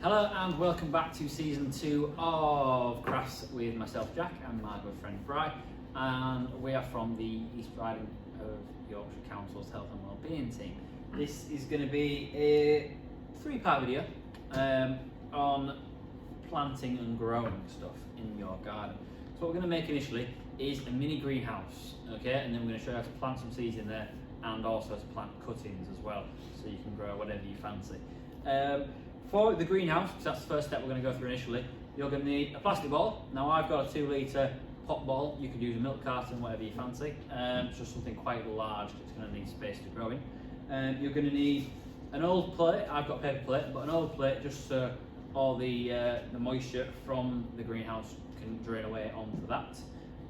Hello and welcome back to season 2 of Crafts with myself Jack and my good friend Bry, and we are from the East Riding of Yorkshire Council's Health and Wellbeing team. This is going to be a 3-part video on planting and growing stuff in your garden. So what we're going to make initially is a mini greenhouse, okay, and then we're going to show you how to plant some seeds in there and also to plant cuttings as well, so you can grow whatever you fancy. For the greenhouse, because that's the first step we're going to go through initially, you're going to need a plastic ball. Now I've got a 2-litre pot ball. You could use a milk carton, whatever you fancy. It's just something quite large. It's going to need space to grow in. You're going to need an old plate. I've got a paper plate, but an old plate just so all the moisture from the greenhouse can drain away onto that.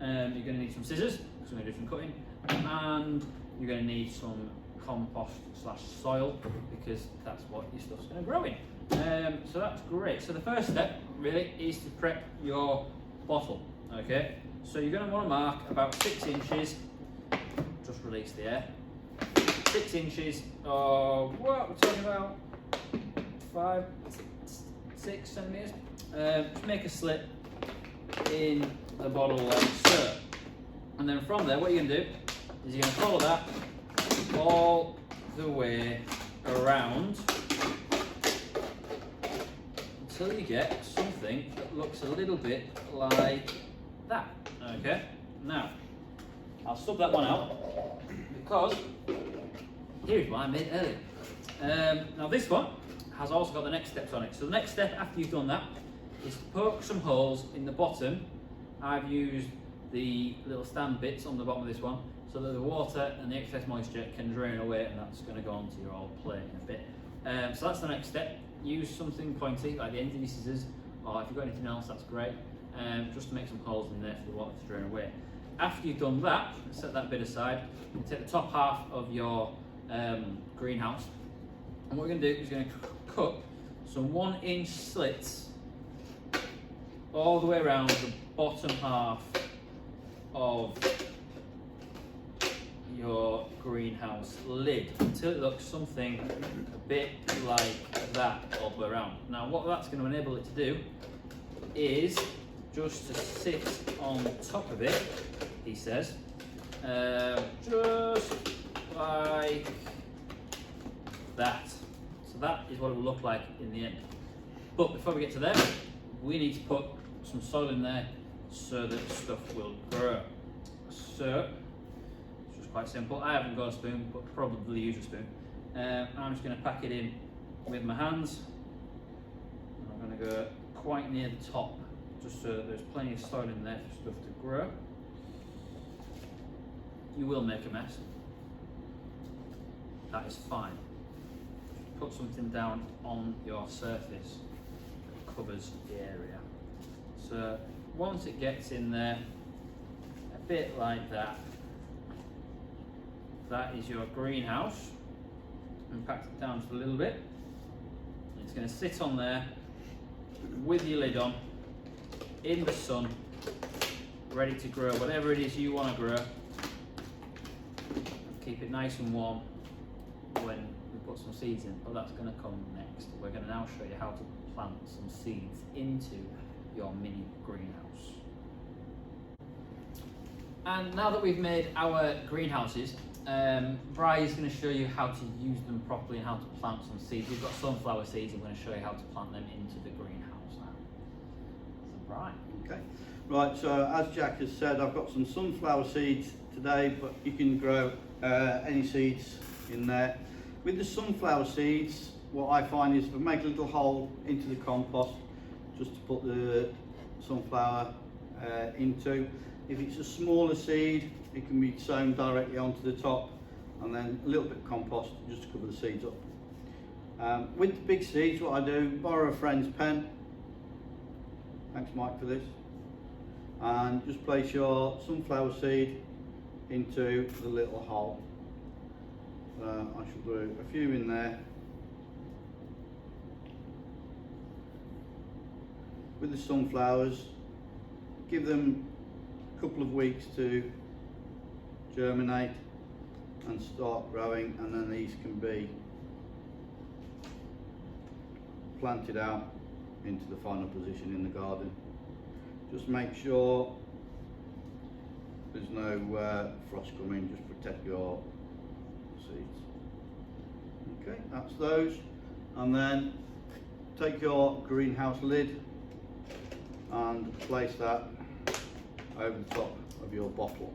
You're going to need some scissors, because we're going to do some cutting, and you're going to need some compost / soil, because that's what your stuff's going to grow in. So that's great. So the first step really is to prep your bottle. Okay, so you're going to want to mark about 6 inches. Just release the air. 6 inches of what we're talking about, 5-6 centimeters. Just make a slit in the bottle like so, and then from there, what you're going to do is you're going to follow that all the way around until you get something that looks a little bit like that. Okay, now I'll stub that one out because here's what I made earlier. Now this one has also got the next steps on it. So the next step after you've done that is to poke some holes in the bottom. I've used the little stand bits on the bottom of this one so that the water and the excess moisture can drain away, and that's going to go onto your old plate in a bit. So that's the next step. Use something pointy like the end of your scissors, or if you've got anything else, that's great, just to make some holes in there for the water to drain away. After you've done that, set that bit aside, and take the top half of your greenhouse, and what we're going to do is going to cut some 1-inch slits all the way around the bottom half of your greenhouse lid until it looks something a bit like that all the way around. Now what that's going to enable it to do is just to sit on top of it, he says, just like that. So that is what it will look like in the end. But before we get to there, we need to put some soil in there so that stuff will grow. So it's just quite simple. I haven't got a spoon, but probably use a spoon. I'm just going to pack it in with my hands. I'm going to go quite near the top, just so that there's plenty of soil in there for stuff to grow. You will make a mess. That is fine. Put something down on your surface that covers the area. So once it gets in there, a bit like that, that is your greenhouse. And pack it down just a little bit. It's going to sit on there with your lid on, in the sun, ready to grow whatever it is you want to grow. Keep it nice and warm when we put some seeds in, but that's going to come next. We're going to now show you how to plant some seeds into your mini greenhouse. And now that we've made our greenhouses, Bri is going to show you how to use them properly and how to plant some seeds. We've got sunflower seeds, and we're going to show you how to plant them into the greenhouse now. So Bri. Okay, right, so as Jack has said, I've got some sunflower seeds today, but you can grow any seeds in there. With the sunflower seeds, what I find is if I make a little hole into the compost just to put the sunflower into. If it's a smaller seed, it can be sown directly onto the top, and then a little bit of compost just to cover the seeds up. With the big seeds, what I do, borrow a friend's pen. Thanks Mike for this. And just place your sunflower seed into the little hole. I shall do a few in there. With the sunflowers, give them a couple of weeks to germinate and start growing, and then these can be planted out into the final position in the garden. Just make sure there's no frost coming, just protect your seeds. Okay, that's those. And then take your greenhouse lid and place that over the top of your bottle.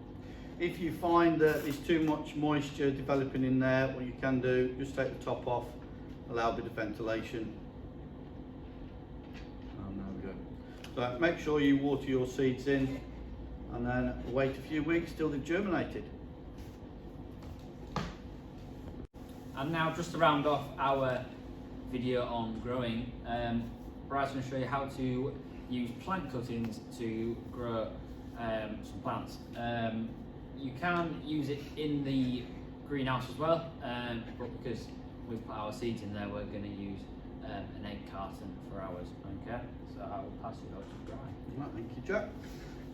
If you find that there's too much moisture developing in there, what you can do, just take the top off, allow a bit of ventilation. And there we go. So make sure you water your seeds in and then wait a few weeks till they've germinated. And now, just to round off our video on growing, Bryce's going to show you how to use plant cuttings to grow some plants. You can use it in the greenhouse as well, but because we've put our seeds in there, we're going to use an egg carton for ours. Okay, so I will pass you over to Brian. Right, thank you, Jack.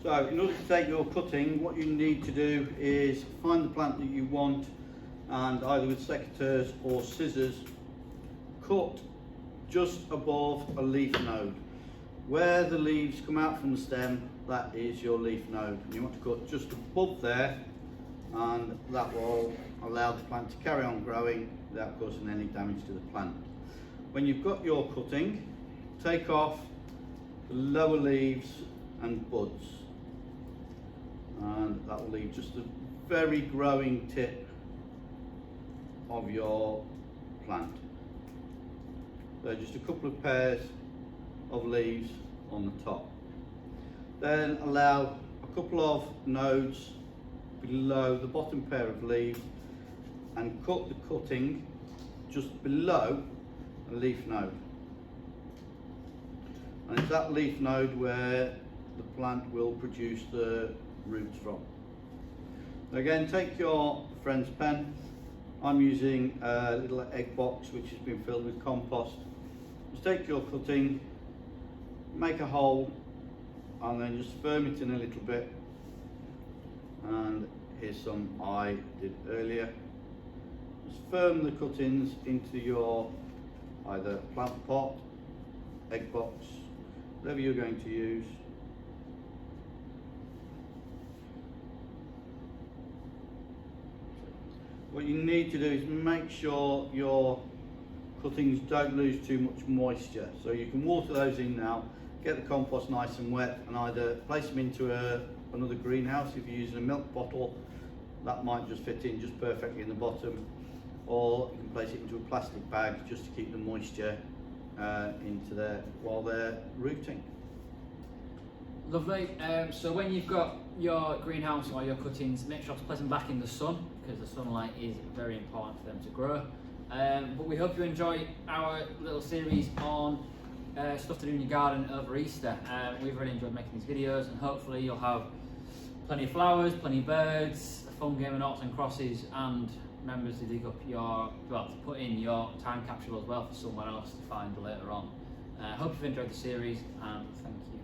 So in order to take your cutting, what you need to do is find the plant that you want, and either with secateurs or scissors, cut just above a leaf node. Where the leaves come out from the stem, that is your leaf node. And you want to cut just above there, and that will allow the plant to carry on growing without causing any damage to the plant. When you've got your cutting, take off the lower leaves and buds, and that will leave just a very growing tip of your plant. So just a couple of pairs of leaves on the top. Then allow a couple of nodes below the bottom pair of leaves and cut the cutting just below a leaf node. And it's that leaf node where the plant will produce the roots from. Again, take your friend's pen. I'm using a little egg box which has been filled with compost. Just take your cutting, make a hole, and then just firm it in a little bit. And here's some I did earlier. Just firm the cuttings into your either plant pot, egg box, whatever you're going to use. What you need to do is make sure your cuttings don't lose too much moisture. So you can water those in now, get the compost nice and wet, and either place them into another greenhouse. If you're using a milk bottle, that might just fit in just perfectly in the bottom, or you can place it into a plastic bag just to keep the moisture into there while they're rooting. Lovely. So when you've got your greenhouse or your cuttings, make sure to place them back in the sun, because the sunlight is very important for them to grow. But we hope you enjoy our little series on stuff to do in your garden over Easter. We've really enjoyed making these videos, and hopefully you'll have plenty of flowers, plenty of birds, a fun game of noughts and crosses, and members to dig up your, well, to put in your time capsule as well for someone else to find later on. Hope you've enjoyed the series, and thank you.